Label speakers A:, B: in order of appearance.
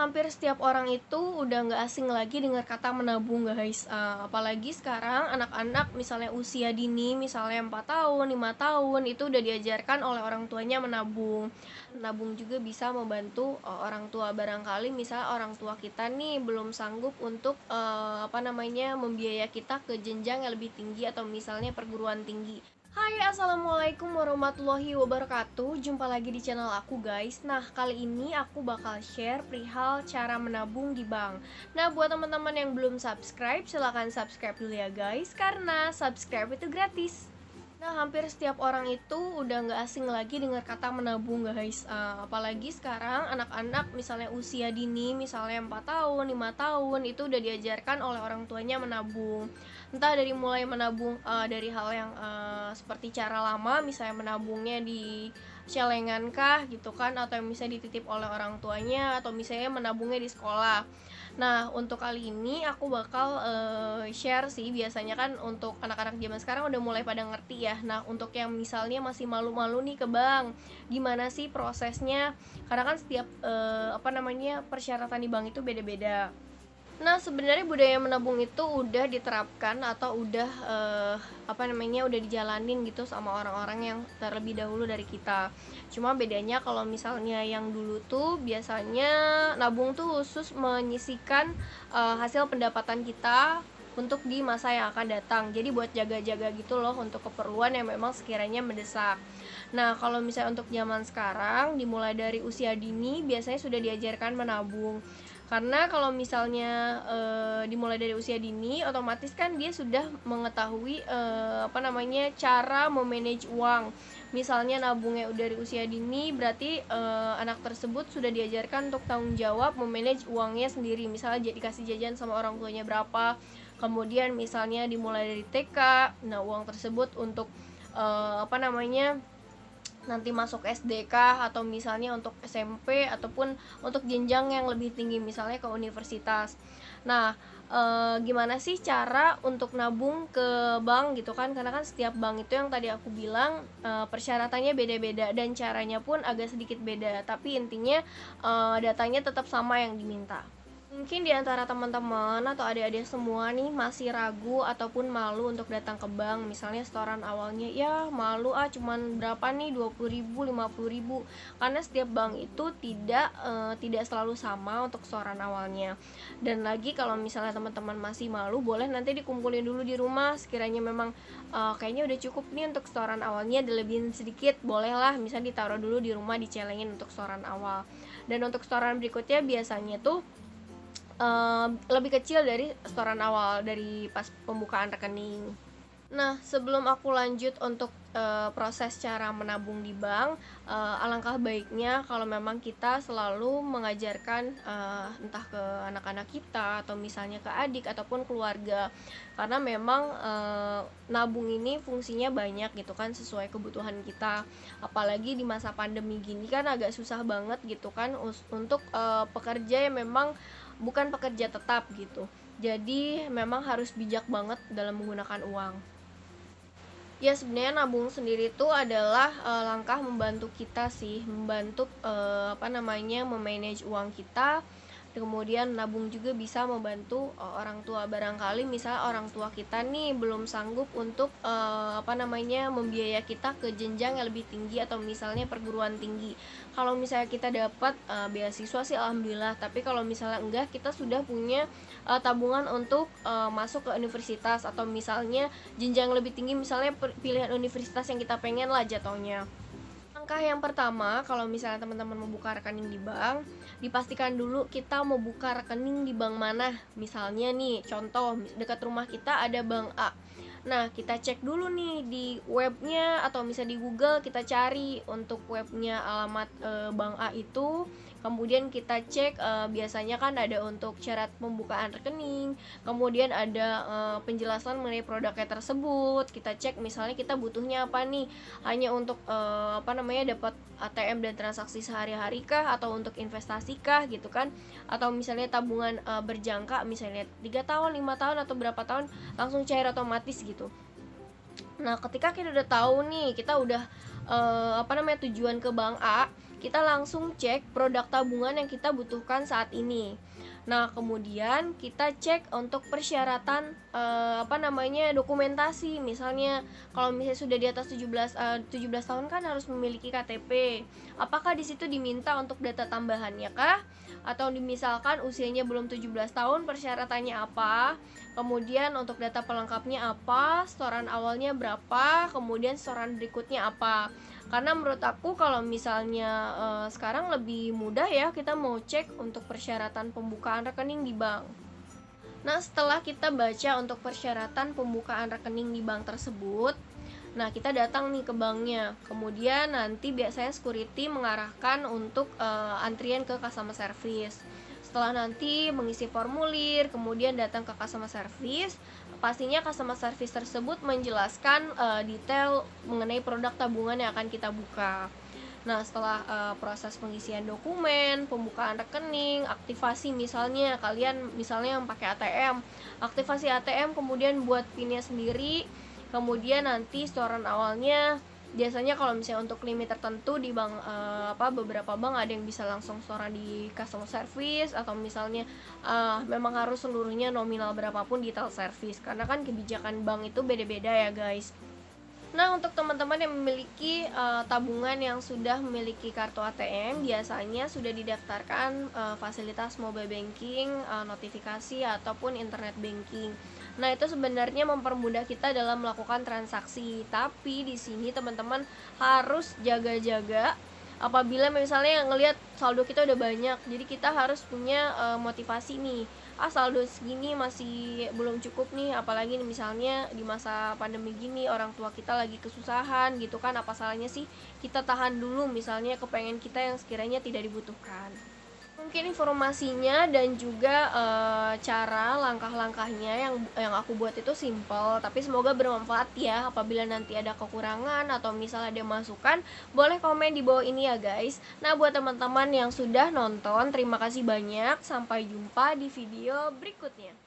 A: Hampir setiap orang itu udah nggak asing lagi dengar kata menabung, guys. Apalagi sekarang anak-anak misalnya usia dini, misalnya 4 tahun, 5 tahun, itu udah diajarkan oleh orang tuanya menabung. Menabung juga bisa membantu orang tua, barangkali misalnya orang tua kita nih belum sanggup untuk membiayai kita ke jenjang yang lebih tinggi atau misalnya perguruan tinggi. Hai, assalamualaikum warahmatullahi wabarakatuh. Jumpa lagi di channel aku, guys. Nah, kali ini aku bakal share perihal cara menabung di bank. Nah, buat teman-teman yang belum subscribe, silahkan subscribe dulu ya, guys, karena subscribe itu gratis. Nah, hampir setiap orang itu udah nggak asing lagi dengar kata menabung, guys. Apalagi sekarang anak-anak misalnya usia dini, misalnya 4 tahun, 5 tahun, itu udah diajarkan oleh orang tuanya menabung. Entah dari mulai menabung dari hal yang seperti cara lama, misalnya menabungnya di celengan kah gitu kan, atau yang bisa dititip oleh orang tuanya, atau misalnya menabungnya di sekolah. Nah, untuk kali ini aku bakal share sih, biasanya kan untuk anak-anak zaman sekarang udah mulai pada ngerti ya. Nah, untuk yang misalnya masih malu-malu nih ke bank, gimana sih prosesnya? Karena kan setiap persyaratan di bank itu beda-beda. Nah, sebenarnya budaya menabung itu udah diterapkan atau udah udah dijalanin gitu sama orang-orang yang terlebih dahulu dari kita. Cuma bedanya kalau misalnya yang dulu tuh biasanya nabung tuh khusus menyisikan hasil pendapatan kita untuk di masa yang akan datang. Jadi buat jaga-jaga gitu loh, untuk keperluan yang memang sekiranya mendesak. Nah, kalau misalnya untuk zaman sekarang dimulai dari usia dini biasanya sudah diajarkan menabung. Karena kalau misalnya dimulai dari usia dini, otomatis kan dia sudah mengetahui cara memanage uang. Misalnya nabungnya dari usia dini, berarti anak tersebut sudah diajarkan untuk tanggung jawab memanage uangnya sendiri. Misalnya dikasih jajan sama orang tuanya berapa, kemudian misalnya dimulai dari TK, nah uang tersebut untuk nanti masuk SD kah, atau misalnya untuk SMP ataupun untuk jenjang yang lebih tinggi misalnya ke universitas. Nah, gimana sih cara untuk nabung ke bank gitu kan, karena kan setiap bank itu yang tadi aku bilang persyaratannya beda-beda dan caranya pun agak sedikit beda, tapi intinya datanya tetap sama yang diminta. Mungkin di antara teman-teman atau adik-adik semua nih masih ragu ataupun malu untuk datang ke bank. Misalnya setoran awalnya, ya malu cuman berapa nih, 20.000, 50.000. Karena setiap bank itu tidak selalu sama untuk setoran awalnya. Dan lagi kalau misalnya teman-teman masih malu, boleh nanti dikumpulin dulu di rumah. Sekiranya memang kayaknya udah cukup nih untuk setoran awalnya, dilebihin sedikit, bolehlah misalnya ditaruh dulu di rumah, dicelengin untuk setoran awal. Dan untuk setoran berikutnya biasanya tuh lebih kecil dari setoran awal dari pas pembukaan rekening. Nah, sebelum aku lanjut untuk proses cara menabung di bank, alangkah baiknya kalau memang kita selalu mengajarkan entah ke anak-anak kita atau misalnya ke adik ataupun keluarga, karena memang nabung ini fungsinya banyak gitu kan, sesuai kebutuhan kita. Apalagi di masa pandemi gini kan agak susah banget gitu kan untuk pekerja yang memang bukan pekerja tetap gitu. Jadi memang harus bijak banget dalam menggunakan uang. Ya, sebenarnya nabung sendiri itu adalah langkah membantu kita sih, membantu memanage uang kita. Kemudian nabung juga bisa membantu orang tua, barangkali misalnya orang tua kita nih belum sanggup untuk membiayai kita ke jenjang yang lebih tinggi atau misalnya perguruan tinggi. Kalau misalnya kita dapat beasiswa sih alhamdulillah, tapi kalau misalnya enggak, kita sudah punya tabungan untuk masuk ke universitas atau misalnya jenjang lebih tinggi, misalnya pilihan universitas yang kita pengen lah jatuhnya. Langkah yang pertama, kalau misalnya teman-teman mau buka rekening di bank, dipastikan dulu kita mau buka rekening di bank mana. Misalnya nih, contoh dekat rumah kita ada bank A. Nah, kita cek dulu nih di webnya atau misalnya di Google, kita cari untuk webnya alamat bank A itu. Kemudian kita cek, biasanya kan ada untuk syarat pembukaan rekening, kemudian ada penjelasan mengenai produknya tersebut. Kita cek misalnya kita butuhnya apa nih, hanya untuk dapat ATM dan transaksi sehari-hari kah, atau untuk investasi kah gitu kan, atau misalnya tabungan berjangka, misalnya 3 tahun, 5 tahun, atau berapa tahun langsung cair otomatis gitu. Nah, ketika kita udah tahu nih, kita udah tujuan ke bank A, kita langsung cek produk tabungan yang kita butuhkan saat ini. Nah, kemudian kita cek untuk persyaratan dokumentasi. Misalnya kalau misalnya sudah di atas 17 tahun kan harus memiliki KTP. Apakah di situ diminta untuk data tambahannya kah? Atau misalkan usianya belum 17 tahun, persyaratannya apa? Kemudian untuk data pelengkapnya apa? Setoran awalnya berapa? Kemudian setoran berikutnya apa? Karena menurut aku kalau misalnya sekarang lebih mudah ya, kita mau cek untuk persyaratan pembukaan rekening di bank. Nah, setelah kita baca untuk persyaratan pembukaan rekening di bank tersebut, nah kita datang nih ke banknya. Kemudian nanti biasanya security mengarahkan untuk antrian ke customer service. Setelah nanti mengisi formulir, kemudian datang ke customer service, pastinya customer service tersebut menjelaskan detail mengenai produk tabungan yang akan kita buka. Nah, setelah proses pengisian dokumen, pembukaan rekening, aktivasi, misalnya kalian yang pakai ATM, aktivasi ATM, kemudian buat PIN-nya sendiri, kemudian nanti setoran awalnya. Biasanya kalau misalnya untuk limit tertentu di bank beberapa bank ada yang bisa langsung setoran di customer service, atau misalnya memang harus seluruhnya nominal berapapun di tel service, karena kan kebijakan bank itu beda-beda ya guys. Nah, untuk teman-teman yang memiliki tabungan yang sudah memiliki kartu ATM, biasanya sudah didaftarkan fasilitas mobile banking, notifikasi, ataupun internet banking. Nah, itu sebenarnya mempermudah kita dalam melakukan transaksi. Tapi di sini teman-teman harus jaga-jaga apabila misalnya ngelihat saldo kita udah banyak, jadi kita harus punya motivasi nih. Saldo segini masih belum cukup nih, apalagi nih misalnya di masa pandemi gini orang tua kita lagi kesusahan gitu kan, apa salahnya sih kita tahan dulu misalnya kepengen kita yang sekiranya tidak dibutuhkan. Mungkin informasinya dan juga cara langkah-langkahnya yang aku buat itu simple, tapi semoga bermanfaat ya. Apabila nanti ada kekurangan atau misalnya ada masukan, boleh komen di bawah ini ya guys. Nah, buat teman-teman yang sudah nonton, terima kasih banyak. Sampai jumpa di video berikutnya.